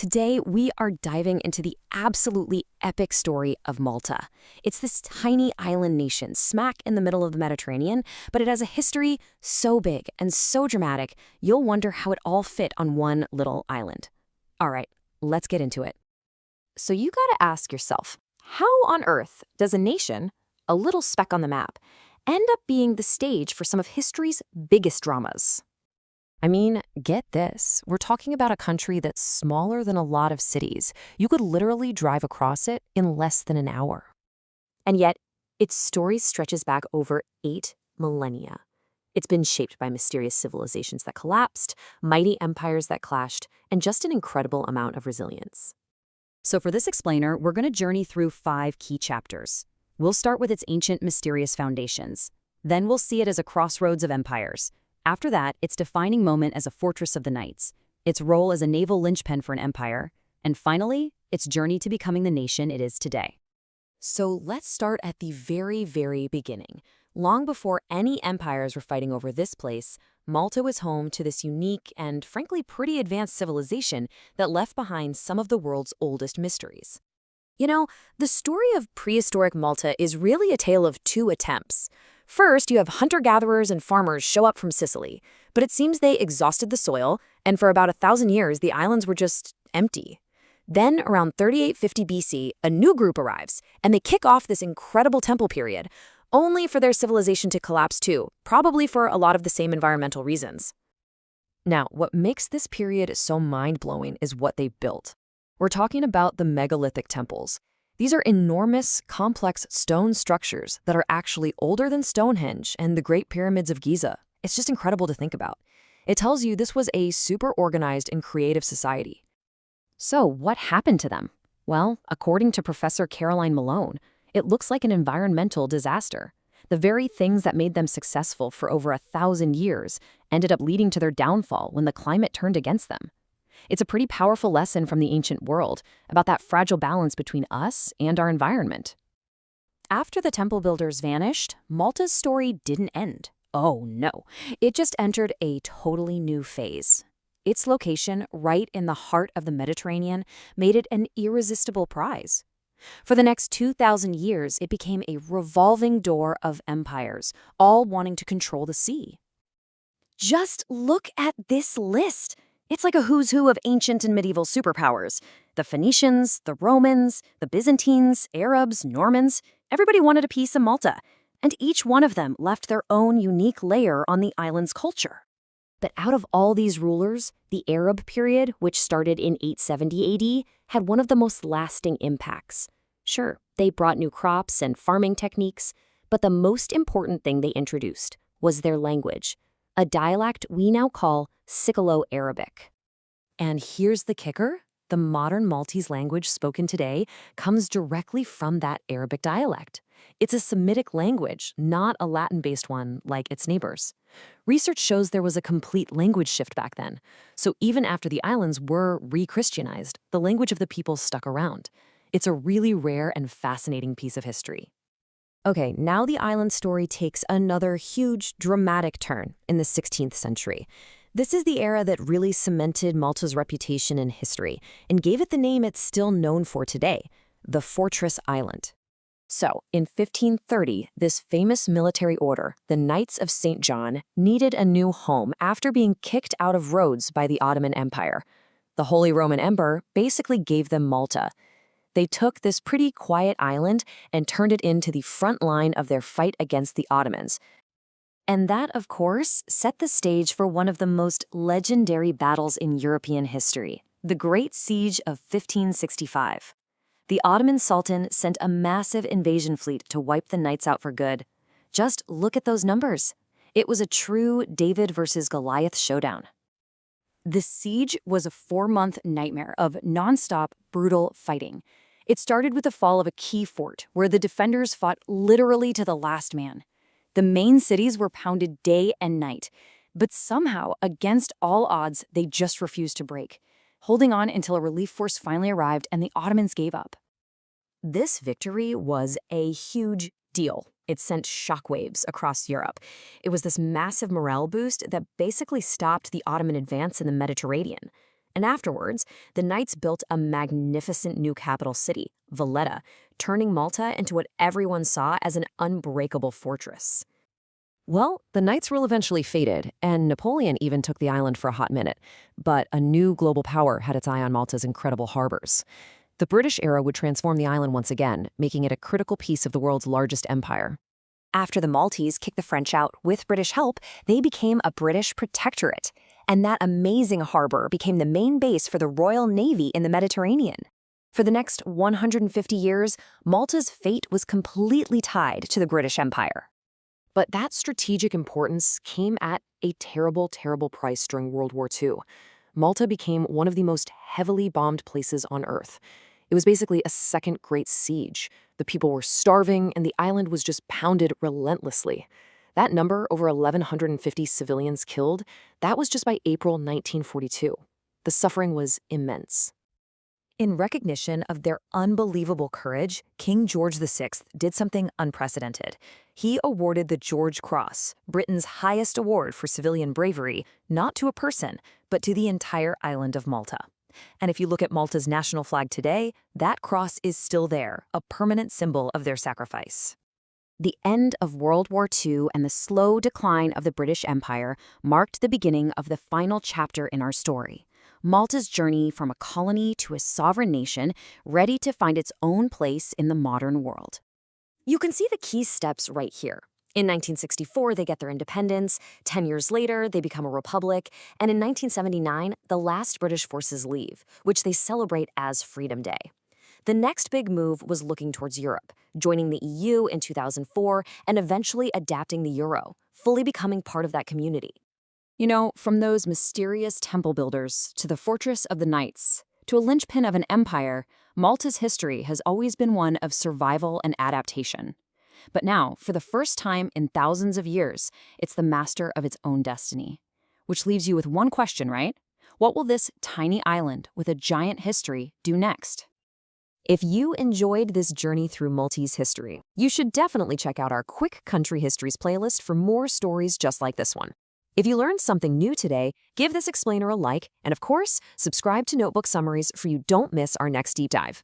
Today, we are diving into the absolutely epic story of Malta. It's this tiny island nation smack in the middle of the Mediterranean, but it has a history so big and so dramatic, you'll wonder how it all fit on one little island. All right, let's get into it. So you gotta ask yourself, how on earth does a nation, a little speck on the map, end up being the stage for some of history's biggest dramas? I mean, get this. We're talking about a country that's smaller than a lot of cities. You could literally drive across it in less than an hour. And yet, its story stretches back over 8 millennia. It's been shaped by mysterious civilizations that collapsed, mighty empires that clashed, and just an incredible amount of resilience. So for this explainer, we're going to journey through 5 key chapters. We'll start with its ancient, mysterious foundations. Then we'll see it as a crossroads of empires. After that, its defining moment as a fortress of the knights, its role as a naval linchpin for an empire, and finally, its journey to becoming the nation it is today. So let's start at the very, very beginning. Long before any empires were fighting over this place, Malta was home to this unique and frankly pretty advanced civilization that left behind some of the world's oldest mysteries. You know, the story of prehistoric Malta is really a tale of 2 attempts. First, you have hunter-gatherers and farmers show up from Sicily, but it seems they exhausted the soil, and for about 1,000 years, the islands were just empty. Then, around 3850 BC, a new group arrives, and they kick off this incredible temple period, only for their civilization to collapse too, probably for a lot of the same environmental reasons. Now, what makes this period so mind-blowing is what they built. We're talking about the megalithic temples. These are enormous, complex stone structures that are actually older than Stonehenge and the Great Pyramids of Giza. It's just incredible to think about. It tells you this was a super organized and creative society. So what happened to them? Well, according to Professor Caroline Malone, it looks like an environmental disaster. The very things that made them successful for over 1,000 years ended up leading to their downfall when the climate turned against them. It's a pretty powerful lesson from the ancient world about that fragile balance between us and our environment. After the temple builders vanished, Malta's story didn't end. Oh no, it just entered a totally new phase. Its location, right in the heart of the Mediterranean, made it an irresistible prize. For the next 2,000 years, it became a revolving door of empires, all wanting to control the sea. Just look at this list. It's like a who's who of ancient and medieval superpowers. The Phoenicians, the Romans, the Byzantines, Arabs, Normans, everybody wanted a piece of Malta, and each one of them left their own unique layer on the island's culture. But out of all these rulers, the Arab period, which started in 870 AD, had one of the most lasting impacts. Sure, they brought new crops and farming techniques, but the most important thing they introduced was their language, a dialect we now call Siculo-Arabic. And here's the kicker. The modern Maltese language spoken today comes directly from that Arabic dialect. It's a Semitic language, not a Latin-based one like its neighbors. Research shows there was a complete language shift back then. So even after the islands were re-Christianized, the language of the people stuck around. It's a really rare and fascinating piece of history. Okay, now the island story takes another huge, dramatic turn in the 16th century. This is the era that really cemented Malta's reputation in history and gave it the name it's still known for today, the Fortress Island. So, in 1530, this famous military order, the Knights of St. John, needed a new home after being kicked out of Rhodes by the Ottoman Empire. The Holy Roman Emperor basically gave them Malta. They took this pretty quiet island and turned it into the front line of their fight against the Ottomans. And that, of course, set the stage for one of the most legendary battles in European history, the Great Siege of 1565. The Ottoman Sultan sent a massive invasion fleet to wipe the Knights out for good. Just look at those numbers. It was a true David versus Goliath showdown. The siege was a 4-month nightmare of nonstop, brutal fighting. It started with the fall of a key fort, where the defenders fought literally to the last man. The main cities were pounded day and night, but somehow, against all odds, they just refused to break, holding on until a relief force finally arrived and the Ottomans gave up. This victory was a huge deal. It sent shockwaves across Europe. It was this massive morale boost that basically stopped the Ottoman advance in the Mediterranean. And afterwards, the Knights built a magnificent new capital city, Valletta, turning Malta into what everyone saw as an unbreakable fortress. Well, the Knights' rule eventually faded, and Napoleon even took the island for a hot minute. But a new global power had its eye on Malta's incredible harbors. The British era would transform the island once again, making it a critical piece of the world's largest empire. After the Maltese kicked the French out with British help, they became a British protectorate. And that amazing harbor became the main base for the Royal Navy in the Mediterranean. For the next 150 years, Malta's fate was completely tied to the British Empire. But that strategic importance came at a terrible, terrible price during World War II. Malta became one of the most heavily bombed places on Earth. It was basically a second Great Siege. The people were starving, and the island was just pounded relentlessly. That number, over 1,150 civilians killed, that was just by April 1942. The suffering was immense. In recognition of their unbelievable courage, King George VI did something unprecedented. He awarded the George Cross, Britain's highest award for civilian bravery, not to a person, but to the entire island of Malta. And if you look at Malta's national flag today, that cross is still there, a permanent symbol of their sacrifice. The end of World War II and the slow decline of the British Empire marked the beginning of the final chapter in our story. Malta's journey from a colony to a sovereign nation, ready to find its own place in the modern world. You can see the key steps right here. In 1964, they get their independence. 10 years later, they become a republic. And in 1979, the last British forces leave, which they celebrate as Freedom Day. The next big move was looking towards Europe, joining the EU in 2004 and eventually adapting the euro, fully becoming part of that community. You know, from those mysterious temple builders to the fortress of the Knights to a linchpin of an empire, Malta's history has always been one of survival and adaptation. But now, for the first time in thousands of years, it's the master of its own destiny. Which leaves you with one question, right? What will this tiny island with a giant history do next? If you enjoyed this journey through Maltese history, you should definitely check out our Quick Country Histories playlist for more stories just like this one. If you learned something new today, give this explainer a like, and of course, subscribe to Notebook Summaries so you don't miss our next deep dive.